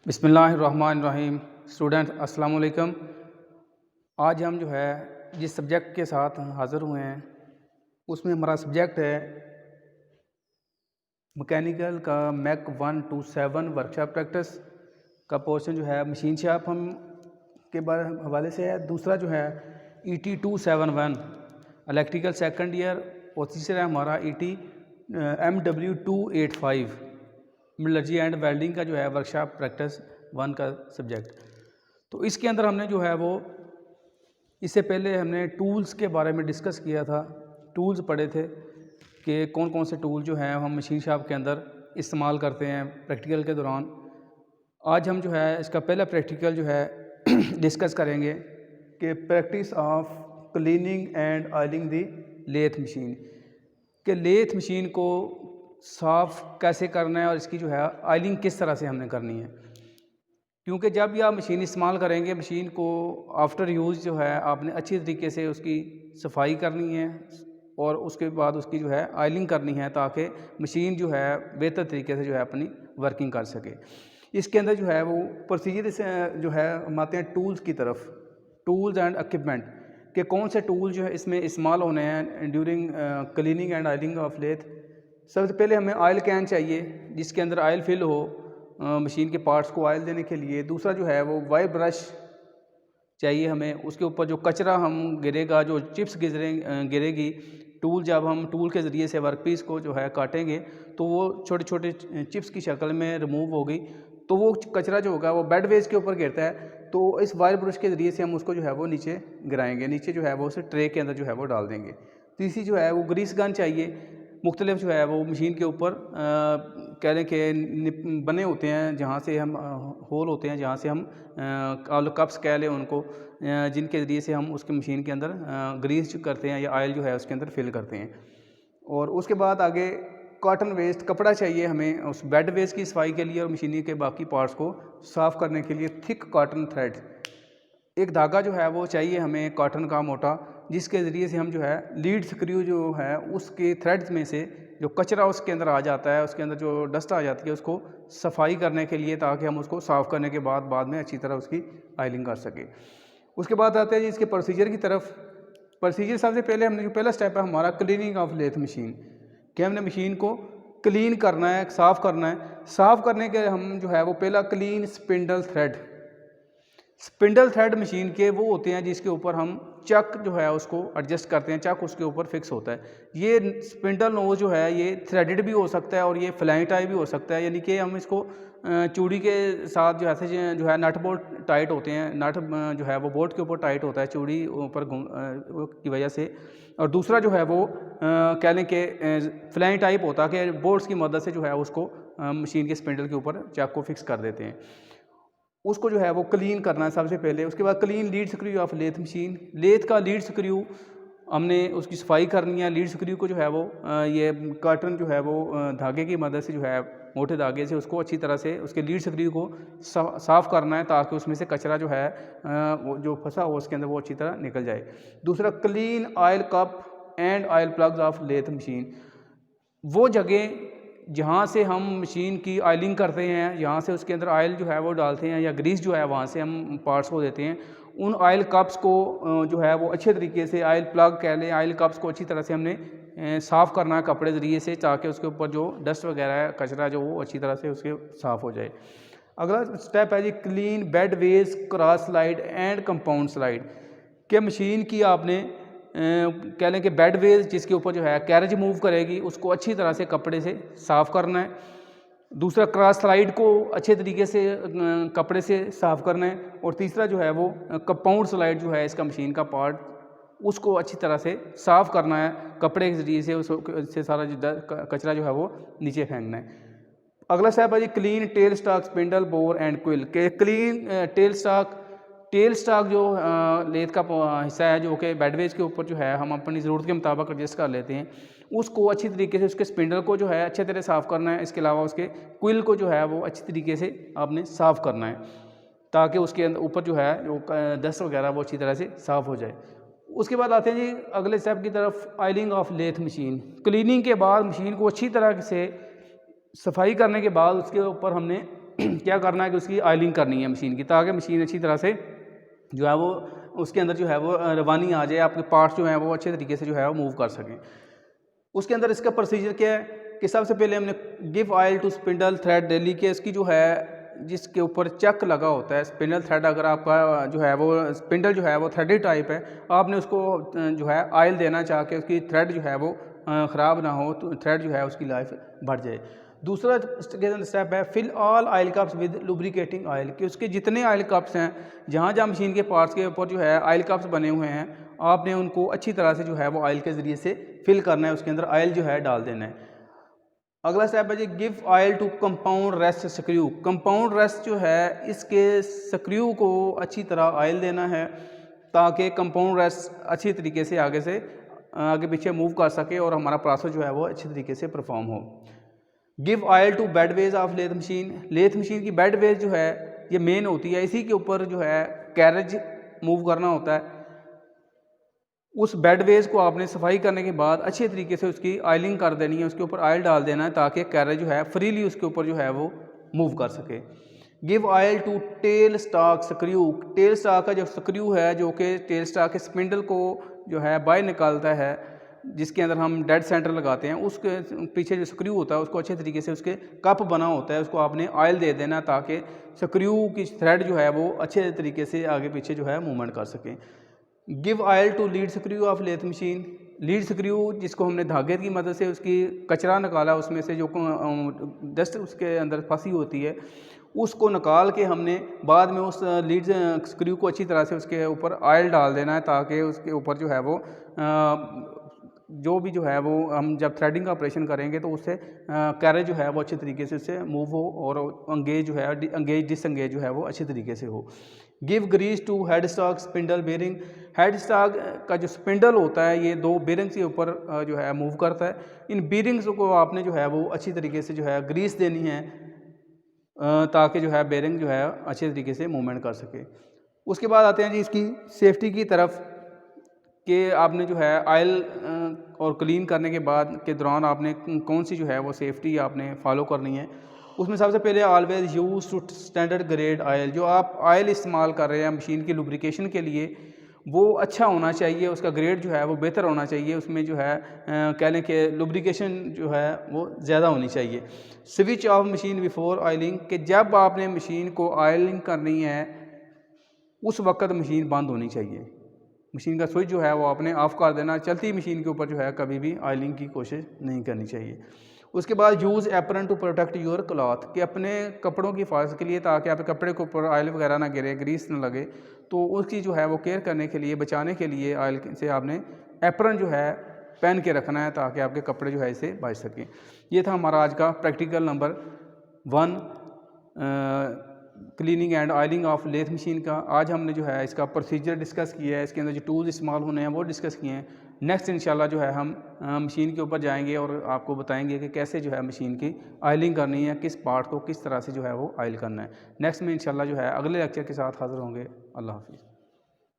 बिस्मिल्लाहिर्रहमानिर्रहीम। स्टूडेंट अस्सलाम वालेकुम। आज हम जो है जिस सब्जेक्ट के साथ हाज़िर हुए हैं उसमें हमारा सब्जेक्ट है मैकेनिकल का मैक 127 वर्कशॉप प्रैक्टिस का पोर्शन जो है मशीन शॉप हम के हवाले से है। दूसरा जो है ET 271 इलेक्ट्रिकल सेकंड ईयर और तीसरा हमारा ET MW 285 metallurgy and welding का जो है वर्कशॉप प्रैक्टिस 1 का सब्जेक्ट। तो इसके अंदर हमने जो है वो इससे पहले हमने टूल्स के बारे में डिस्कस किया था। टूल्स पढ़े थे कि कौन कौन से टूल जो हैं हम मशीन शॉप के अंदर इस्तेमाल करते हैं प्रैक्टिकल के दौरान। आज हम जो है इसका पहला प्रैक्टिकल जो है डिस्कस करेंगे कि practice of cleaning and oiling the lathe machine, कि लेथ मशीन को साफ़ कैसे करना है और इसकी जो है ऑयलिंग किस तरह से हमने करनी है। क्योंकि जब भी आप मशीन इस्तेमाल करेंगे मशीन को आफ्टर यूज़ जो है आपने अच्छी तरीके से उसकी सफाई करनी है और उसके बाद उसकी जो है ऑयलिंग करनी है ताकि मशीन जो है बेहतर तरीके से जो है अपनी वर्किंग कर सके। इसके अंदर जो है वो प्रोसीजर से जो है हम आते हैं टूल्स की तरफ, टूल्स एंड इक्विपमेंट के कौन से टूल जो है इसमें इस्तेमाल होने हैं during cleaning and oiling of lathe. सबसे पहले हमें ऑयल कैन चाहिए जिसके अंदर ऑयल फिल हो मशीन के पार्ट्स को ऑयल देने के लिए। दूसरा जो है वो वायर ब्रश चाहिए हमें, उसके ऊपर जो कचरा हम गिरेगा, जो चिप्स गिरेगी, टूल जब हम टूल के ज़रिए से वर्कपीस को जो है काटेंगे तो वो छोटे छोटे चिप्स की शक्ल में रिमूव होगी, तो वो कचरा जो होगा वो बेड वेज के ऊपर गिरता है। तो इस वायर ब्रश के ज़रिए से हम उसको जो है वो नीचे गिराएंगे, नीचे जो है वो उसे ट्रे के अंदर जो है वो डाल देंगे। तीसरी जो है वो ग्रीस गन चाहिए, मुख्तलिफ जो है वो मशीन के ऊपर कह लें कि बने होते हैं जहाँ से हम होल होते हैं जहाँ से हम कप्स कह लें उनको, जिनके ज़रिए से हम उसके मशीन के अंदर ग्रीस करते हैं या ऑयल जो है उसके अंदर फिल करते हैं। और उसके बाद आगे कॉटन वेस्ट कपड़ा चाहिए हमें उस बेड वेस्ट की सफाई के लिए और मशीनी के बाकी पार्ट्स को साफ़ करने के लिए। थिक कॉटन थ्रेड, एक धागा जो है वो चाहिए हमें कॉटन का मोटा, जिसके ज़रिए से हम जो है लीड स्क्रू जो है उसके थ्रेड्स में से जो कचरा उसके अंदर आ जाता है, उसके अंदर जो डस्ट आ जाती है उसको सफाई करने के लिए, ताकि हम उसको साफ़ करने के बाद में अच्छी तरह उसकी ऑयलिंग कर सकें। उसके बाद आते हैं जी इसके प्रोसीजर की तरफ। प्रोसीजर सबसे पहले हमने जो पहला स्टेप है हमारा क्लीनिंग ऑफ लेथ मशीन, कि हमने मशीन को क्लीन करना है, साफ़ करना है। साफ़ करने के हम जो है वो पहला clean spindle thread. Spindle thread machine के वो होते हैं जिसके ऊपर हम चक जो है उसको एडजस्ट करते हैं, चक उसके ऊपर फिक्स होता है। ये स्पिंडल नोज जो है ये थ्रेडेड भी हो सकता है और ये फ्लाई टाई भी हो सकता है, यानी कि हम इसको चूड़ी के साथ जो ऐसे जो है नट बोल्ट टाइट होते हैं, नट जो है वो बोल्ट के ऊपर टाइट होता है चूड़ी ऊपर की वजह से। और दूसरा जो है वो कह लें कि फ्लाई टाइप होता है कि बोल्ट्स की मदद से जो है उसको मशीन के स्पिंडल के ऊपर चक को फिक्स कर देते हैं। उसको जो है वो क्लीन करना है सबसे पहले। उसके बाद clean lead screw of lathe machine, lathe का लीड स्क्रू हमने उसकी सफाई करनी है। लीड स्क्रू को जो है वो ये कर्टन जो है वो धागे की मदद से जो है मोटे धागे से उसको अच्छी तरह से उसके लीड स्क्रू को साफ़ करना है, ताकि उसमें से कचरा जो है वो जो फंसा हो उसके अंदर वो अच्छी तरह निकल जाए। दूसरा clean oil cup and oil plugs of lathe machine, वो जगह जहाँ से हम मशीन की ऑयलिंग करते हैं, यहाँ से उसके अंदर ऑयल जो है वो डालते हैं या ग्रीस जो है वहाँ से हम पार्ट्स को देते हैं, उन ऑयल कप्स को जो है वो अच्छे तरीके से ऑयल प्लग कह लें, ऑयल कप्स को अच्छी तरह से हमने साफ़ करना है कपड़े ज़रिए से, ताकि उसके ऊपर जो डस्ट वगैरह है कचरा जो वो अच्छी तरह से उसके साफ़ हो जाए। अगला स्टेप है जी clean bed ways cross slide and compound slide, के मशीन की आपने कह लें कि बेड वेज जिसके ऊपर जो है कैरेज मूव करेगी उसको अच्छी तरह से कपड़े से साफ़ करना है। दूसरा क्रॉस स्लाइड को अच्छे तरीके से कपड़े से साफ़ करना है। और तीसरा जो है वो कंपाउंड स्लाइड जो है इसका मशीन का पार्ट, उसको अच्छी तरह से साफ़ करना है कपड़े के ज़रिए से, उससे सारा जो कचरा जो है वो नीचे फेंकना है। अगला स्टेप है जी clean tail stock spindle bore and quill, के क्लीन टेल स्टॉक जो लेथ का हिस्सा है जो कि बेडवेज के ऊपर जो है हम अपनी ज़रूरत के मुताबिक एडजस्ट कर लेते हैं, उसको अच्छी तरीके से उसके स्पिंडल को जो है अच्छे तरह साफ़ करना है। इसके अलावा उसके क्विल को जो है वो अच्छी तरीके से आपने साफ़ करना है, ताकि उसके अंदर ऊपर जो है जो डस्ट वगैरह वो अच्छी तरह से साफ़ हो जाए। उसके बाद आते हैं जी अगले स्टेप की तरफ, oiling of lathe machine. Cleaning के बाद मशीन को अच्छी तरह से सफाई करने के बाद उसके ऊपर हमने क्या करना है कि उसकी ऑयलिंग करनी है मशीन की, ताकि मशीन अच्छी तरह से जो है वो उसके अंदर जो है वो रवानी आ जाए, आपके पार्ट्स जो हैं वो अच्छे तरीके से जो है वो मूव कर सकें। उसके अंदर इसका प्रोसीजर क्या है कि सबसे पहले हमने give oil to spindle thread daily के इसकी जो है जिसके ऊपर चक लगा होता है स्पिंडल थ्रेड, अगर आपका जो है वो स्पिंडल जो है वो थ्रेडेड टाइप है, आपने उसको जो है ऑयल देना चाह के उसकी थ्रेड जो है वो ख़राब ना हो, तो थ्रेड जो है उसकी लाइफ बढ़ जाए। दूसरा स्टेप है fill all oil cups with lubricating oil, कि उसके जितने ऑयल कप्स हैं, जहाँ जहाँ मशीन के पार्ट्स के ऊपर जो है ऑयल कप्स बने हुए हैं, आपने उनको अच्छी तरह से जो है वो ऑयल के ज़रिए से फिल करना है, उसके अंदर ऑयल जो है डाल देना है। अगला स्टेप है जी give oil to compound rest screw. Compound rest जो है इसके स्क्रू को अच्छी तरह ऑयल देना है, ताकि कंपाउंड रेस्ट अच्छी तरीके से आगे पीछे मूव कर सके और हमारा प्रोसेस जो है वो अच्छी तरीके से परफॉर्म हो। Give oil to bed ways of lathe machine. Lathe machine की बेड वेज जो है ये मेन होती है, इसी के ऊपर जो है कैरेज मूव करना होता है। उस बेड वेज को आपने सफाई करने के बाद अच्छे तरीके से उसकी ऑयलिंग कर देनी है, उसके ऊपर ऑयल डाल देना है, ताकि कैरेज जो है फ्रीली उसके ऊपर जो है वो मूव कर सके। Give oil to tailstock screw. Tailstock का जो स्क्रू है, जो कि टेल स्टॉक के स्पिंडल को जो है बाहर निकालता है, जिसके अंदर हम डेड सेंटर लगाते हैं, उसके पीछे जो स्क्रू होता है उसको अच्छे तरीके से उसके कप बना होता है, उसको आपने ऑयल दे देना, ताकि स्क्रू की थ्रेड जो है वो अच्छे तरीके से आगे पीछे जो है मूवमेंट कर सकें। Give oil to lead screw of lathe machine. Lead screw जिसको हमने धागे की मदद से उसकी कचरा निकाला, उसमें से जो डस्ट उसके अंदर फंसी होती है, उसको निकाल के हमने बाद में उस लीड स्क्रू को अच्छी तरह से उसके ऊपर ऑयल डाल देना है, ताकि उसके ऊपर जो है वो जो भी जो है वो हम जब थ्रेडिंग का ऑपरेशन करेंगे तो उससे कैरेज जो है वो अच्छे तरीके से उससे मूव हो, और अंगेज जो है डिसंगेज जो है वो अच्छे तरीके से हो। Give grease to headstock spindle bearing. Headstock का जो स्पिंडल होता है ये दो बेरिंग्स के ऊपर जो है मूव करता है। इन बेरिंग्स को आपने जो है वो अच्छी तरीके से जो है ग्रीस देनी है, ताकि जो है बेरिंग जो है अच्छे तरीके से मूवमेंट कर सके। उसके बाद आते हैं जी इसकी सेफ्टी की तरफ, कि आपने जो है ऑयल और क्लीन करने के बाद के दौरान आपने कौन सी जो है वो सेफ्टी आपने फॉलो करनी है। उसमें सबसे पहले always use to standard grade oil. जो आप ऑयल इस्तेमाल कर रहे हैं मशीन की लुब्रिकेशन के लिए, वो अच्छा होना चाहिए, उसका ग्रेड जो है वो बेहतर होना चाहिए, उसमें जो है कह लें कि लुब्रिकेशन जो है वो ज़्यादा होनी चाहिए। Switch off machine before oiling, कि जब आपने मशीन को ऑयलिंग करनी है उस वक्त मशीन बंद होनी चाहिए। मशीन का स्विच जो है वो आपने ऑफ़ कर देना, चलती मशीन के ऊपर जो है कभी भी ऑयलिंग की कोशिश नहीं करनी चाहिए। उसके बाद use apron to protect your cloth, कि अपने कपड़ों की हिफाजत के लिए, ताकि आपके कपड़े के ऊपर ऑयल वगैरह ना गिरे, ग्रीस ना लगे, तो उसकी जो है वो केयर करने के लिए, बचाने के लिए ऑयल से आपने एप्रन जो है पहन के रखना है, ताकि आपके कपड़े जो है इससे बच सकें। ये था हमारा आज का practical number 1, cleaning and oiling of lathe machine का। आज हमने जो है इसका प्रोसीजर डिस्कस किया है, इसके अंदर जो टूल्स इस्तेमाल होने हैं वो डिस्कस किए हैं। नेक्स्ट इंशाल्लाह जो है हम मशीन के ऊपर जाएंगे और आपको बताएंगे कि कैसे जो है मशीन की ऑयलिंग करनी है, किस पार्ट को किस तरह से जो है वो ऑयल करना है। नेक्स्ट में इंशाल्लाह जो है अगले लेक्चर के साथ हाज़िर होंगे। अल्लाह हाफ़िज़।